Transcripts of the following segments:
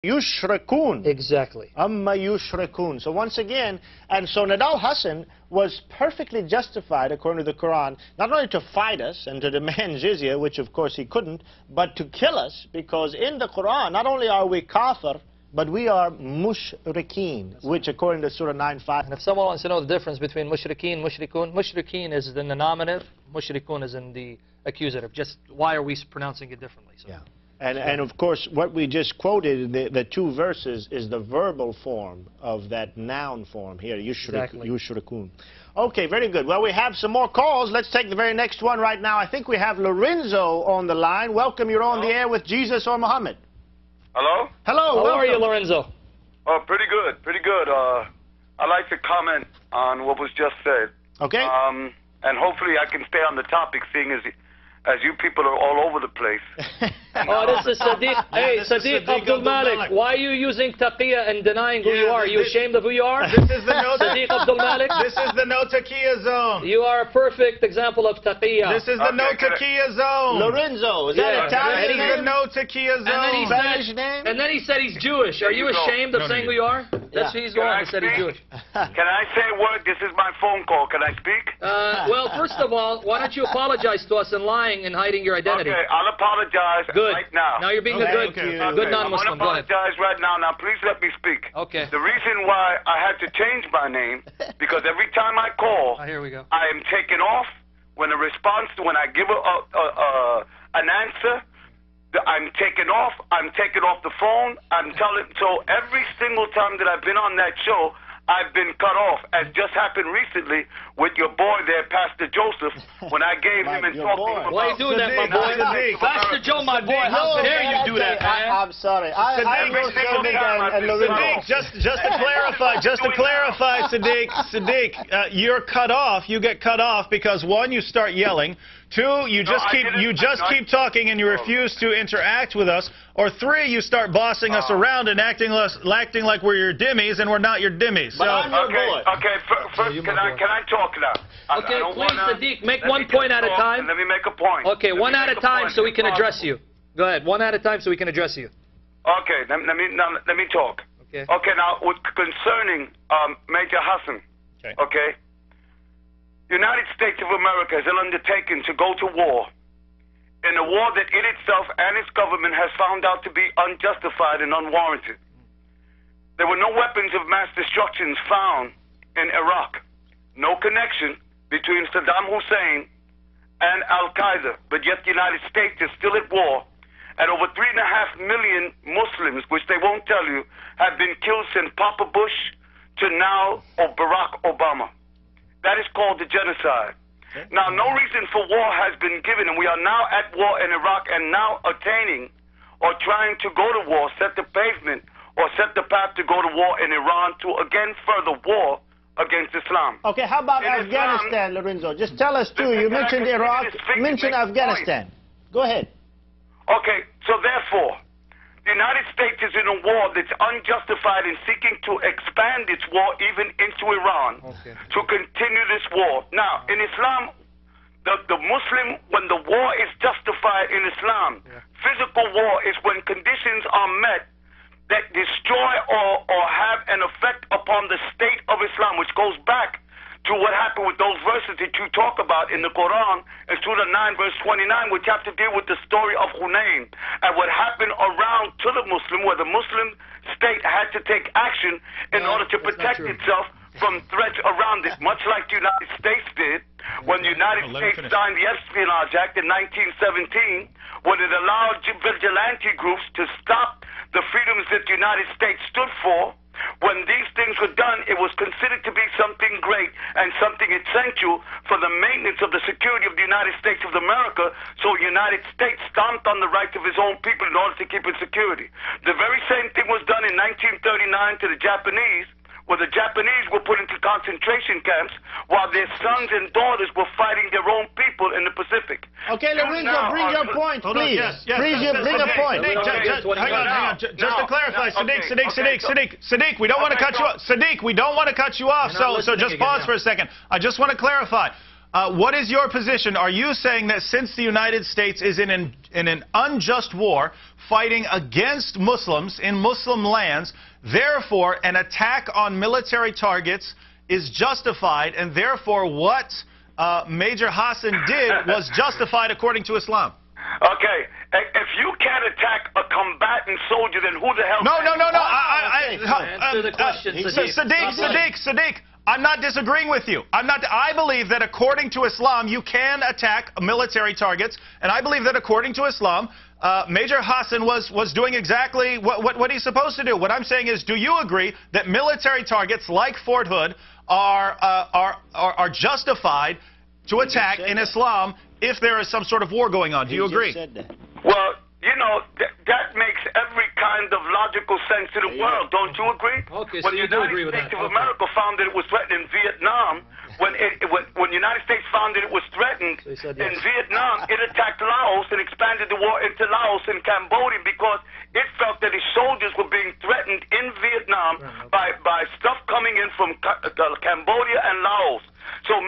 Yushrikun. Exactly. Amma yushrikun. So once again, and so Nadal Hassan was perfectly justified, according to the Quran, not only to fight us and to demand jizya, which of course he couldn't, but to kill us, because in the Quran, not only are we kafir, but we are mushrikeen, which according to Surah 9:5. And if someone wants to know the difference between mushrikeen, mushrikun, mushrikeen is in the nominative, mushrikun is in the accusative. Just why are we pronouncing it differently? So. Yeah. And of course, what we just quoted, the two verses, is the verbal form of that noun form here, yushrikun. Okay, very good. Well, we have some more calls. Let's take the very next one right now. I think we have Lorenzo on the line. Welcome, you're on the air with Jesus or Muhammad. Hello? Hello, How are you, Lorenzo? Oh, pretty good, pretty good. I'd like to comment on what was just said. Okay. And hopefully I can stay on the topic, seeing as you people are all over the place. Oh, this is Sadiq. Hey, Sadiq Abdul Malik. Why are you using taqiyya and denying who you are? Are you ashamed of who you are? This is the no Sadiq Abdul Malik. This is the no taqiyya zone. You are a perfect example of taqiyya. This is the no taqiyya zone. Lorenzo, is that Italian? This is the no taqiyya zone. Spanish name? And then he said he's Jewish. Are you ashamed of saying who you are? That's he's going. He said he's Jewish. Can I say a word? This is my phone call. Can I speak? Well, first of all, why don't you apologize to us in lying and hiding your identity? Okay, I'll apologize right now. Now you're being a good non-Muslim. I'm going to apologize right now. Now, please let me speak. Okay. The reason why I had to change my name, because every time I call, here we go. I am taken off. When I give an answer, I'm taken off. I'm taken off the phone. So every single time that I've been on that show, I've been cut off, as just happened recently with your boy there, Pastor Joseph, when I gave him and talked to him about... Why are you doing that, my boy? Pastor Joe, my boy, how dare you do that, man? I'm sorry. Sadiq, just to clarify, Sadiq, you're cut off. You get cut off because, one, you start yelling. Two, you just keep talking and you refuse to interact with us. Or three, you start bossing us around and acting like we're your dimmies and we're not your dimmies. So, okay. First, can I talk now? Okay, please, Sadiq, make one point at a time. Let me make a point. Okay, one at a time so we can address you. Go ahead, one at a time so we can address you. Okay, let me talk. Okay. Okay, now concerning Major Hassan. Okay. United States of America has undertaken to go to war, in a war that it itself and its government has found out to be unjustified and unwarranted. There were no weapons of mass destruction found in Iraq, no connection between Saddam Hussein and Al-Qaeda, but yet the United States is still at war, and over 3.5 million Muslims, which they won't tell you, have been killed since Papa Bush to now Barack Obama. That is called the genocide. Now, no reason for war has been given, and we are now at war in Iraq and now attaining or trying to go to war, set the pavement or set the path to go to war in Iran to again further war against Islam. Okay, how about Afghanistan, Lorenzo? Just tell us, too. You mentioned Iraq, mention Afghanistan. Go ahead. Okay, so therefore, the United States is in a war that's unjustified in seeking to expand its war even into Iran to continue this war. Now, in Islam, the Muslim, when the war is justified in Islam, physical war is when conditions are met that destroy or have an effect upon the state of Islam, which goes back to what happened with those verses that you talk about in the Quran, in Surah 9, verse 29, which have to deal with the story of Hunayn and what happened around to the Muslim, where the Muslim state had to take action in order to protect itself from threats around it, much like the United States did when the United States signed the Espionage Act in 1917, when it allowed vigilante groups to stop the freedoms that the United States stood for. When these things were done, it was considered to be something great and something essential for the maintenance of the security of the United States of America, so the United States stomped on the rights of its own people in order to keep its security. The very same thing was done in 1939 to the Japanese, where the Japanese were put into concentration camps while their sons and daughters were fighting their own people in the Pacific. Okay, Lorenzo, bring your point, please. Please, bring a point. Hang on. Just to clarify, Sadiq, we don't want to cut you off. Sadiq, we don't want to cut you off, so just pause for a second. I just want to clarify. What is your position? Are you saying that since the United States is in an unjust war fighting against Muslims in Muslim lands, therefore an attack on military targets is justified, and therefore what Major Hassan did was justified according to Islam? Okay, if you can't attack a combatant soldier, then who the hell? No. Answer the question, Sadiq, I'm not disagreeing with you. I believe that according to Islam, you can attack military targets, and I believe that according to Islam, Major Hassan was doing exactly what he's supposed to do. What I'm saying is, do you agree that military targets like Fort Hood are justified to attack in Islam if there is some sort of war going on? Do you agree? Well, you know, that makes every kind of logical sense to the world. Don't you agree? Okay, when so the you do agree with United that. States of America found that it was threatened in Vietnam, when the United States found that it was threatened in Vietnam, it attacked Laos and expanded the war into Laos and Cambodia because it felt that its soldiers were being threatened in Vietnam by stuff coming in from Cambodia and Laos. So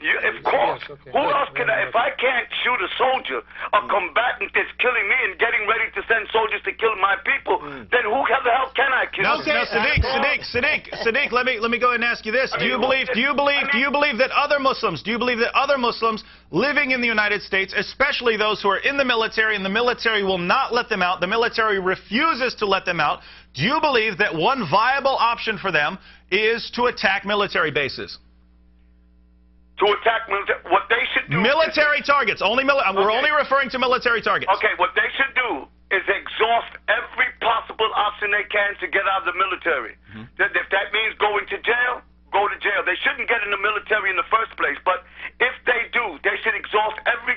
of course, who else can if I can't shoot a soldier, a combatant that's killing me and getting ready to send soldiers to kill my people, then who the hell can I kill? Now, Sadiq, let me go ahead and ask you this: Do you believe that other Muslims living in the United States, especially those who are in the military, and the military will not let them out, the military refuses to let them out, do you believe that one viable option for them is to attack military bases? To attack what they should do. Military targets. We're only referring to military targets. Okay, what they should do is exhaust every possible option they can to get out of the military. If that means going to jail, go to jail. They shouldn't get in the military in the first place, but if they do, they should exhaust every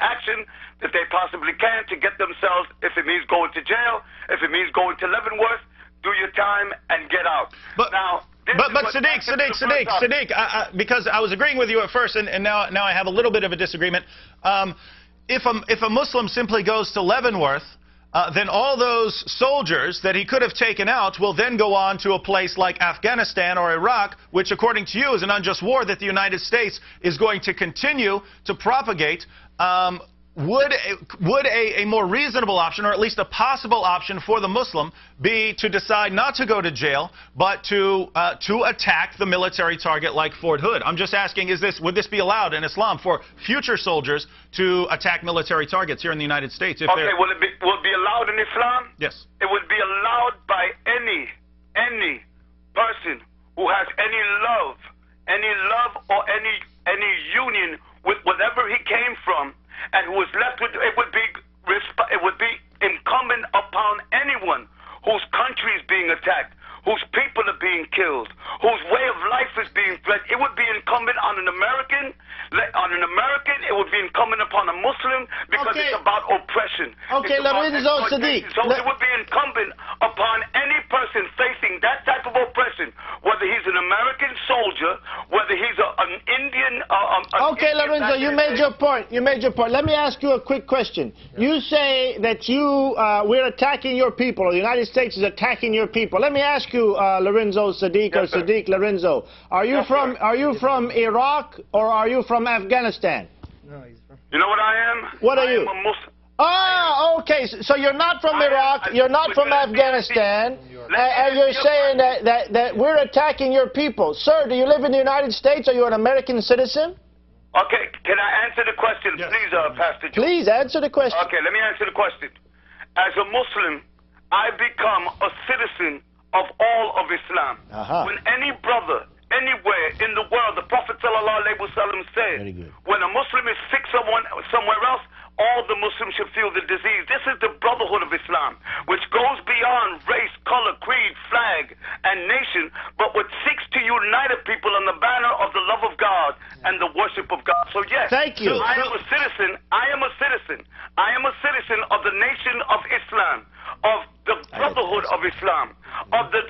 action that they possibly can to get themselves, if it means going to jail, if it means going to Leavenworth, do your time and get out. But Sadiq, because I was agreeing with you at first, and now I have a little bit of a disagreement. If a Muslim simply goes to Leavenworth, then all those soldiers that he could have taken out will then go on to a place like Afghanistan or Iraq, which according to you is an unjust war that the United States is going to continue to propagate. Would a more reasonable option, or at least a possible option for the Muslim, be to decide not to go to jail, but to attack the military target like Fort Hood? I'm just asking, would this be allowed in Islam for future soldiers to attack military targets here in the United States? Okay, will it be allowed in Islam? Yes. It would be allowed by any person who has any love or any union with whatever he came from, and who is left with it would be incumbent upon anyone whose country is being attacked, whose people are being killed, whose way of life is being threatened. It would be incumbent on an American. It would be incumbent upon a Muslim because it's about oppression. Okay, Lorenzo Sadiq. So it would be incumbent upon any person facing that type of oppression, whether he's an American soldier, whether he's an Indian. Okay, Lorenzo, you made your point. Let me ask you a quick question. You say that we're attacking your people, or the United States is attacking your people. Let me ask you, Lorenzo Sadiq, or Sadiq Lorenzo, are you from Iraq or are you from Afghanistan? No, he's from... You know what I am? What are you? I am a Muslim. Ah, okay. So you're not from Iraq, you're not from Afghanistan, and you're saying that we're attacking your people. Sir, do you live in the United States? Are you an American citizen? Okay, can I answer the question, please, Pastor Joe? Please answer the question. Okay, let me answer the question. As a Muslim, I become a citizen of all of Islam. When any brother, anywhere in the world, the Prophet ﷺ said, when a Muslim is sick somewhere else, all the Muslims should feel the disease. This is the brotherhood of Islam, which goes beyond race, color, creed, flag, and nation, but which seeks to unite a people on the banner of the love of God and the worship of God. So yes, thank you. I am a citizen. I am a citizen of the nation of Islam, of the brotherhood of Islam, of the